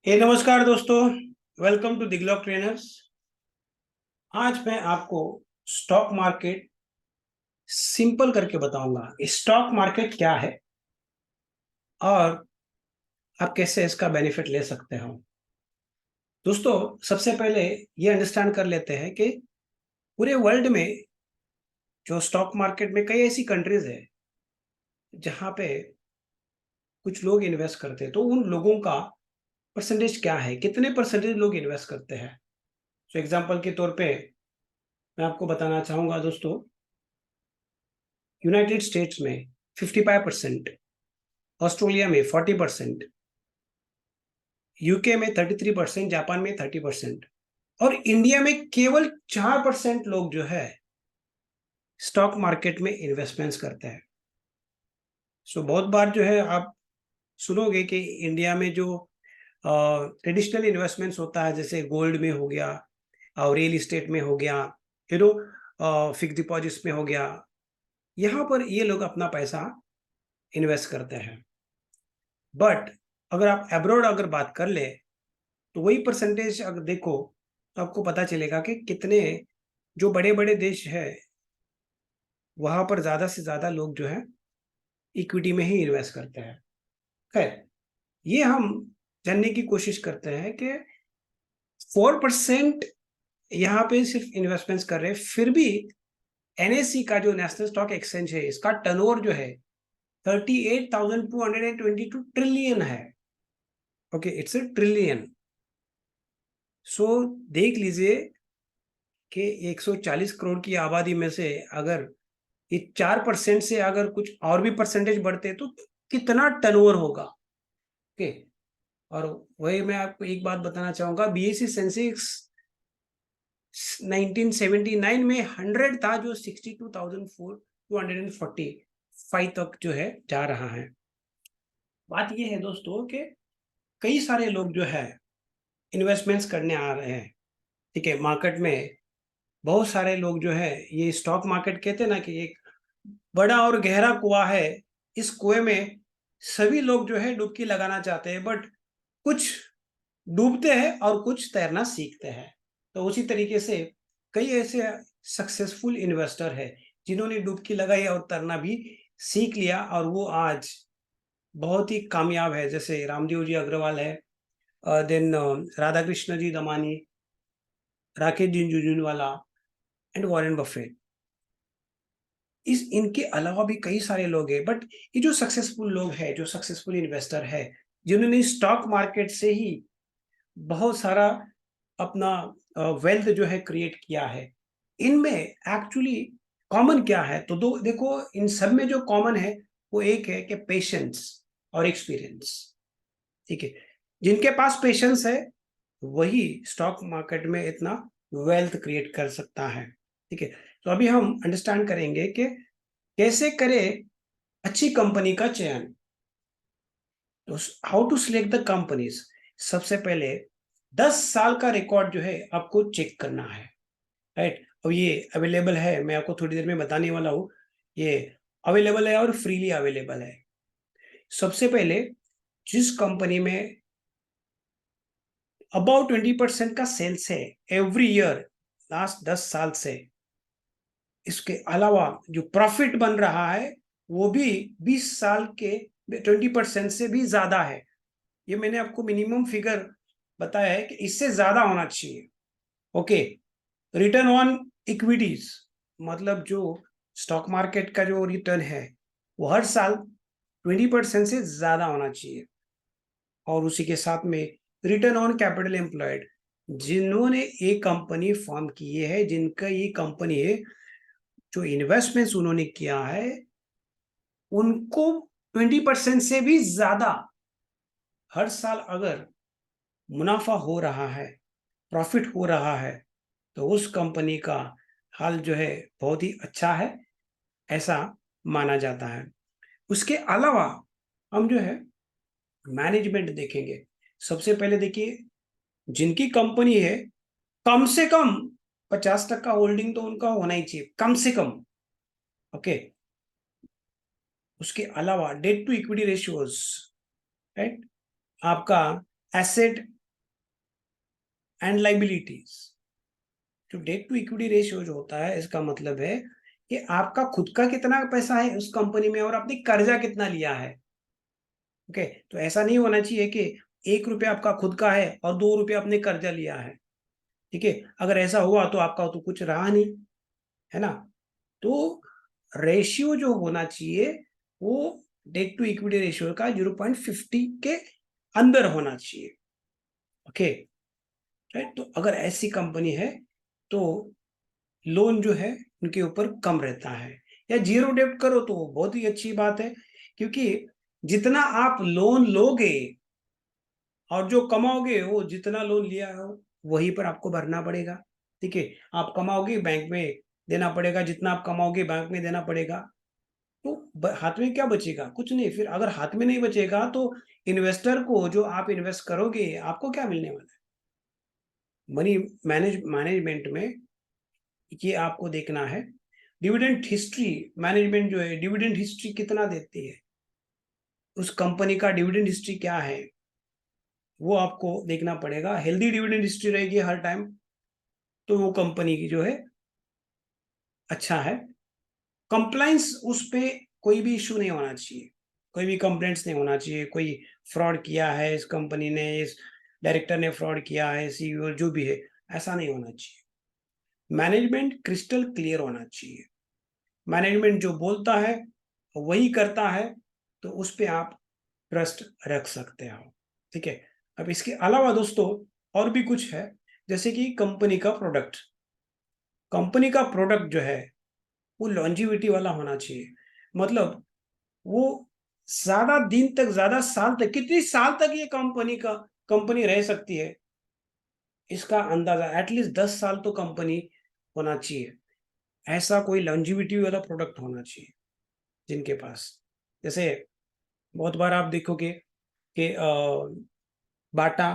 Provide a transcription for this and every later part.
नमस्कार दोस्तों। Welcome to Diglock trainers. आज मैं आपको स्टॉक मार्केट सिंपल करके बताऊंगा। स्टॉक मार्केट क्या है और आप कैसे इसका बेनिफिट ले सकते हो। दोस्तों, सबसे पहले ये अंडरस्टैंड कर लेते हैं कि पूरे वर्ल्ड में जो स्टॉक मार्केट में कई ऐसी कंट्रीज है जहां पे कुछ लोग इन्वेस्ट करते हैं। तो उन लोगों का परसेंटेज क्या है, कितने परसेंटेज लोग इन्वेस्ट करते हैं। तो एग्जांपल के तौर पे मैं आपको बताना चाहूंगा दोस्तों, यूनाइटेड स्टेट्स में 55%, ऑस्ट्रेलिया में 40%, यूके में 33%, जापान में 30% और इंडिया में केवल 4% लोग जो है स्टॉक मार्केट में इन्वेस्टमेंट्स करते हैं। सो बहुत बार जो है आप सुनोगे कि इंडिया में जो ट्रेडिशनल इन्वेस्टमेंट्स होता है, जैसे गोल्ड में हो गया और रियल इस्टेट में हो गया, फिक्स डिपॉजिट्स में हो गया, यहाँ पर ये लोग अपना पैसा इन्वेस्ट करते हैं। बट अगर आप अब्रॉड अगर बात कर ले तो वही परसेंटेज अगर देखो तो आपको पता चलेगा कि कितने जो बड़े बड़े देश है वहां पर ज्यादा से ज्यादा लोग जो है इक्विटी में ही इन्वेस्ट करते हैं। खैर, ये हम जानने की कोशिश करते हैं कि 4% यहाँ पे सिर्फ इन्वेस्टमेंट्स कर रहे हैं, फिर भी एनएससी का जो नेशनल स्टॉक एक्सचेंज है इसका टर्नओवर जो है 38,222 ट्रिलियन है। Okay, it's a trillion. So देख लीजिए कि 140 करोड़ की आबादी में से अगर ये 4% से अगर कुछ और भी परसेंटेज बढ़ते तो कितना टर्नओवर होगा। ओके, और वही मैं आपको एक बात बताना चाहूंगा, बीएसई सेंसेक्स 1979 में 100 था, जो 62,245 तक जो है जा रहा है। बात यह है दोस्तों कि कई सारे लोग जो है इन्वेस्टमेंट्स करने आ रहे हैं। ठीक है, मार्केट में बहुत सारे लोग जो है, ये स्टॉक मार्केट कहते हैं ना कि एक बड़ा और गहरा कुआं है। इस कुएं में सभी लोग जो है डुबकी लगाना चाहते हैं, बट कुछ डूबते हैं और कुछ तैरना सीखते हैं। तो उसी तरीके से कई ऐसे सक्सेसफुल इन्वेस्टर है जिन्होंने डुबकी लगाई और तैरना भी सीख लिया और वो आज बहुत ही कामयाब है। जैसे रामदेव जी अग्रवाल है, then Radha Krishna ji Damani, Rakesh Jhunjhunwala and Warren Buffett. इस इनके अलावा भी कई सारे लोग हैं, बट ये जो सक्सेसफुल लोग हैं, जो सक्सेसफुल इन्वेस्टर है, जिन्होंने स्टॉक मार्केट से ही बहुत सारा अपना वेल्थ जो है क्रिएट किया है, इनमें एक्चुअली कॉमन क्या है। तो दो देखो, इन सब में जो कॉमन है वो एक है कि पेशेंस और एक्सपीरियंस। ठीक है, जिनके पास पेशेंस है वही स्टॉक मार्केट में इतना वेल्थ क्रिएट कर सकता है। ठीक है, तो अभी हम अंडरस्टैंड करेंगे कि कैसे करें अच्छी कंपनी का चयन। तो how to select the companies. सबसे पहले 10 साल का रिकॉर्ड जो है आपको चेक करना है, राइट। और ये अवेलेबल है, मैं आपको थोड़ी देर में बताने वाला हूँ। ये अवेलेबल है और फ्रीली अवेलेबल है। सबसे पहले जिस कंपनी में अबाउट 20% का सेल्स है एवरी ईयर लास्ट 10 साल से, इसके अलावा जो प्रॉफिट बन रहा है वो भी 20 साल के 20% से भी ज्यादा है। ये मैंने आपको मिनिमम फिगर बताया है कि इससे ज्यादा होना चाहिए। ओके, रिटर्न ऑन इक्विटीज, मतलब जो स्टॉक मार्केट का जो रिटर्न है वो हर साल 20% से ज्यादा होना चाहिए। और उसी के साथ में रिटर्न ऑन कैपिटल एम्प्लॉयड, जिन्होंने एक कंपनी फॉर्म की है, जिनका ये कंपनी है, जो इन्वेस्टमेंट्स उन्होंने किया है, उनको 20% से भी ज्यादा हर साल अगर मुनाफा हो रहा है, प्रॉफिट हो रहा है, तो उस कंपनी का हाल जो है बहुत ही अच्छा है, ऐसा माना जाता है। उसके अलावा हम जो है मैनेजमेंट देखेंगे। सबसे पहले देखिए, जिनकी कंपनी है कम से कम 50% होल्डिंग तो उनका होना ही चाहिए, कम से कम। ओके, उसके अलावा debt to equity ratios, right. आपका एसेट एंड लाइबिलिटीज। जो डेट टू इक्विटी रेशियो जो होता है, इसका मतलब है कि आपका खुद का कितना पैसा है उस कंपनी में और आपने कर्जा कितना लिया है। ओके, तो ऐसा नहीं होना चाहिए कि 1 रुपया आपका खुद का है और 2 रुपया आपने कर्जा लिया है। ठीक है, अगर ऐसा हुआ तो आपका तो कुछ रहा नहीं, है ना। तो रेशियो जो होना चाहिए वो डेट टू इक्विटी रेशियो का 0.50 के अंदर होना चाहिए। Okay, right. तो अगर ऐसी कंपनी है तो लोन जो है उनके ऊपर कम रहता है, या जीरो डेब्ट करो तो बहुत ही अच्छी बात है, क्योंकि जितना आप लोन लोगे और जो कमाओगे वो जितना लोन लिया हो वहीं पर आपको भरना पड़ेगा। ठीक है, आप कमाओगे बैंक में देना पड़ेगा, जितना आप कमाओगे बैंक में देना पड़ेगा। तो हाथ में क्या बचेगा? कुछ नहीं। फिर अगर हाथ में नहीं बचेगा तो इन्वेस्टर को, जो आप इन्वेस्ट करोगे, आपको क्या मिलने वाला है? मनी मैनेजमेंट में ये आपको देखना है। डिविडेंड हिस्ट्री मैनेजमेंट जो है, डिविडेंड हिस्ट्री कितना देती है, उस कंपनी का डिविडेंड हिस्ट्री क्या है, वो आपको देखना पड़ेगा। हेल्दी डिविडेंड हिस्ट्री रहेगी हर टाइम तो वो कंपनी की जो है अच्छा है। कंप्लाइंस, उस पे कोई भी इश्यू नहीं होना चाहिए, कोई भी कंप्लेंट्स नहीं होना चाहिए। कोई फ्रॉड किया है इस कंपनी ने, इस डायरेक्टर ने फ्रॉड किया है, सीईओ जो भी है, ऐसा नहीं होना चाहिए। मैनेजमेंट क्रिस्टल क्लियर होना चाहिए। मैनेजमेंट जो बोलता है वही करता है, तो उस पे आप ट्रस्ट रख सकते हो। ठीक है, अब इसके अलावा दोस्तों और भी कुछ है, जैसे कि कंपनी का प्रोडक्ट जो है वो लॉन्जिविटी वाला होना चाहिए। मतलब वो ज्यादा दिन तक, ज्यादा साल तक, कितनी साल तक ये कंपनी रह सकती है, इसका अंदाजा एटलीस्ट 10 साल तो कंपनी होना चाहिए। ऐसा कोई लॉन्जिविटी वाला प्रोडक्ट होना चाहिए जिनके पास। जैसे बहुत बार आप देखोगे कि बाटा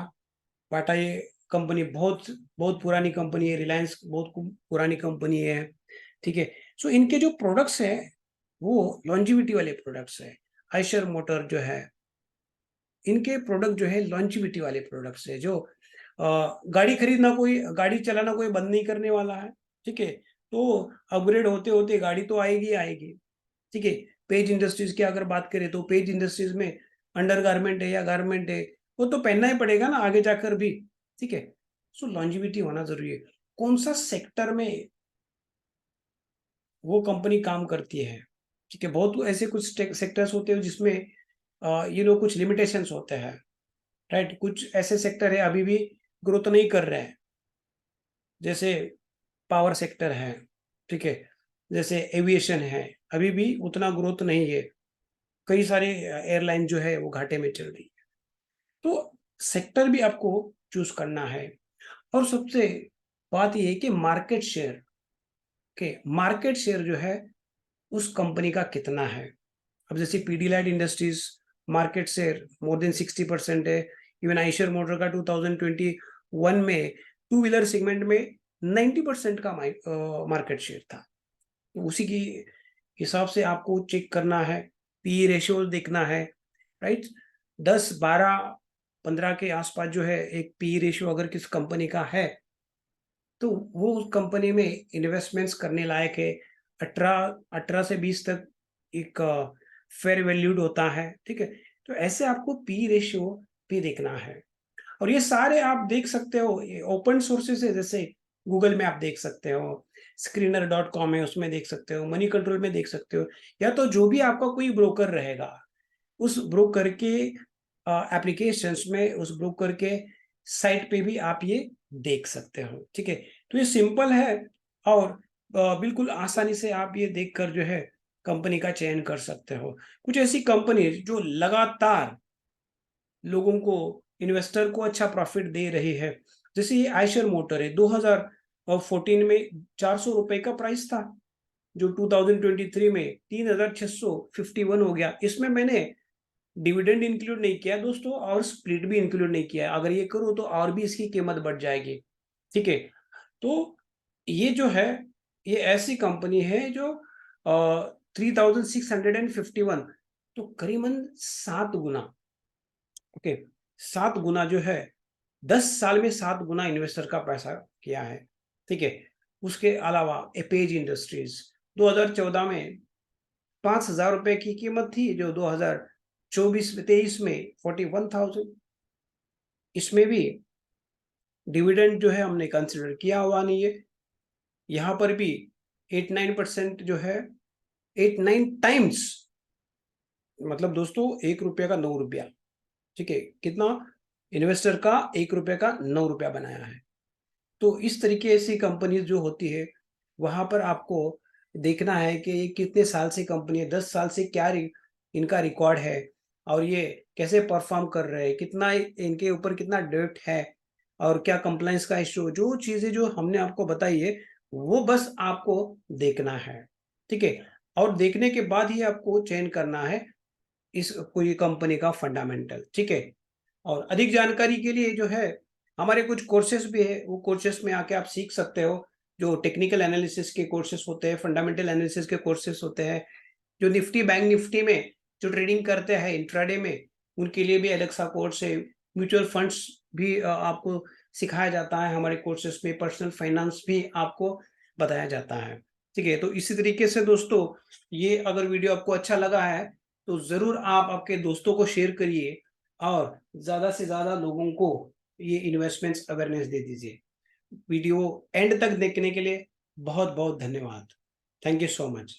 बाटा ये कंपनी बहुत बहुत पुरानी कंपनी है, रिलायंस बहुत पुरानी कंपनी है। ठीक है, सो इनके जो प्रोडक्ट्स हैं वो लॉन्जिविटी वाले प्रोडक्ट्स है। आयशर मोटर जो है, इनके प्रोडक्ट जो है लॉन्जिविटी वाले प्रोडक्ट्स है, जो गाड़ी चलाना कोई बंद नहीं करने वाला है। ठीक है, तो अपग्रेड होते होते गाड़ी तो आएगी आएगी। ठीक है, पेज इंडस्ट्रीज की अगर बात करें तो पेज इंडस्ट्रीज में अंडर गारमेंट है या गारमेंट है, वो तो पहनना ही पड़ेगा ना आगे जाकर भी। ठीक है, सो लॉन्जिविटी होना जरूरी है। कौन सा सेक्टर में वो कंपनी काम करती है। ठीक है, बहुत ऐसे कुछ सेक्टर्स होते हैं जिसमें कुछ लिमिटेशंस होते हैं, राइट। कुछ ऐसे सेक्टर है अभी भी ग्रोथ नहीं कर रहे हैं, जैसे पावर सेक्टर है। ठीक है, जैसे एविएशन है, अभी भी उतना ग्रोथ नहीं है। कई सारे एयरलाइन जो है वो घाटे में चल रही है। तो सेक्टर भी आपको चूज करना है। और सबसे बात ये है कि मार्केट शेयर जो है उस कंपनी का कितना है। अब जैसे Pidilite industries market share more than 60% है। इवन आइशर मोटर का 2021 में टू व्हीलर सेगमेंट में 90% का मार्केट शेयर था। तो उसी की हिसाब से आपको चेक करना है, पी रेशियो देखना है, राइट। 10, 12, 15 के आसपास जो है एक पी रेशियो अगर किस कंपनी का है तो वो उस कंपनी में इन्वेस्टमेंट्स करने लायक है। 18 से 20 तक एक फेयर वैल्यूड होता है। ठीक है, तो ऐसे आपको पी रेशियो भी देखना है। और ये सारे आप देख सकते हो, ये ओपन सोर्सेस है, जैसे गूगल में आप देख सकते हो, screener.com है उसमें देख सकते हो, मनी कंट्रोल में देख सकते हो, या तो जो भी आपका कोई ब्रोकर रहेगा उस ब्रोकर के एप्लीकेशंस में, उस ब्रोकर के साइट पे भी आप ये देख सकते हो। ठीक है, तो ये सिंपल है और बिल्कुल आसानी से आप ये देखकर जो है कंपनी का चयन कर सकते हो। कुछ ऐसी कंपनी जो लगातार लोगों को, इन्वेस्टर को अच्छा प्रॉफिट दे रही है, जैसे ये आयशर मोटर है। 2014 में 400 रुपए का प्राइस था, जो 2023 में 3651 हो गया। इसमें मैंने डिविडेंड इंक्लूड नहीं किया दोस्तों, और स्प्लिट भी इंक्लूड नहीं किया। अगर ये करूँ तो और भी इसकी कीमत बढ़ जाएगी। ठीक है, तो ये जो है ये ऐसी कंपनी है जो 3651, तो करीबन 7 गुना। ओके, 7 गुना जो है, 10 साल में 7 गुना इन्वेस्टर का पैसा किया है, ठीक है। उसके अलावा एपेज इंडस्ट्रीज 2014 में 5,000 रुपए की कीमत थी, जो 2024-23 में 41,000। इसमें भी डिविडेंड जो है हमने कंसिडर किया हुआ नहीं है। यहाँ पर भी 8-9% जो है, 8-9 टाइम्स, मतलब दोस्तों 1 रुपये का 9 रुपया, ठीक है। कितना? इन्वेस्टर का 1 रुपये का 9 रुपया बनाया है। तो इस तरीके से कंपनीज जो होती है, वहां पर आपको देखना है कि ये कितने साल से कंपनी है, 10 साल से क्या इनका रिकॉर्ड है, और ये कैसे परफॉर्म कर रहे हैं, कितना इनके ऊपर कितना डेट है, और क्या कंप्लायंस का इशू, जो चीजें जो हमने आपको बताई है, वो बस आपको देखना है, ठीक है। और देखने के बाद ही आपको चयन करना है इस कोई कंपनी का फंडामेंटल, ठीक है। और अधिक जानकारी के लिए जो है, हमारे कुछ कोर्सेस भी है, वो कोर्सेस में आके आप सीख सकते हो। जो टेक्निकल एनालिसिस के कोर्सेस होते हैं, फंडामेंटल एनालिसिस के कोर्सेस होते हैं, जो निफ्टी बैंक निफ्टी में जो ट्रेडिंग करते हैं इंट्राडे में, उनके लिए भी अलग सा कोर्स है। म्यूचुअल फंड्स भी आपको सिखाया जाता है हमारे कोर्सेस में। पर्सनल फाइनेंस भी आपको बताया जाता है, ठीक है। तो इसी तरीके से दोस्तों, ये अगर वीडियो आपको अच्छा लगा है तो जरूर आप आपके दोस्तों को शेयर करिए, और ज्यादा से ज्यादा लोगों को ये इन्वेस्टमेंट्स अवेयरनेस दे दीजिए। वीडियो एंड तक देखने के लिए बहुत बहुत धन्यवाद। Thank you so much.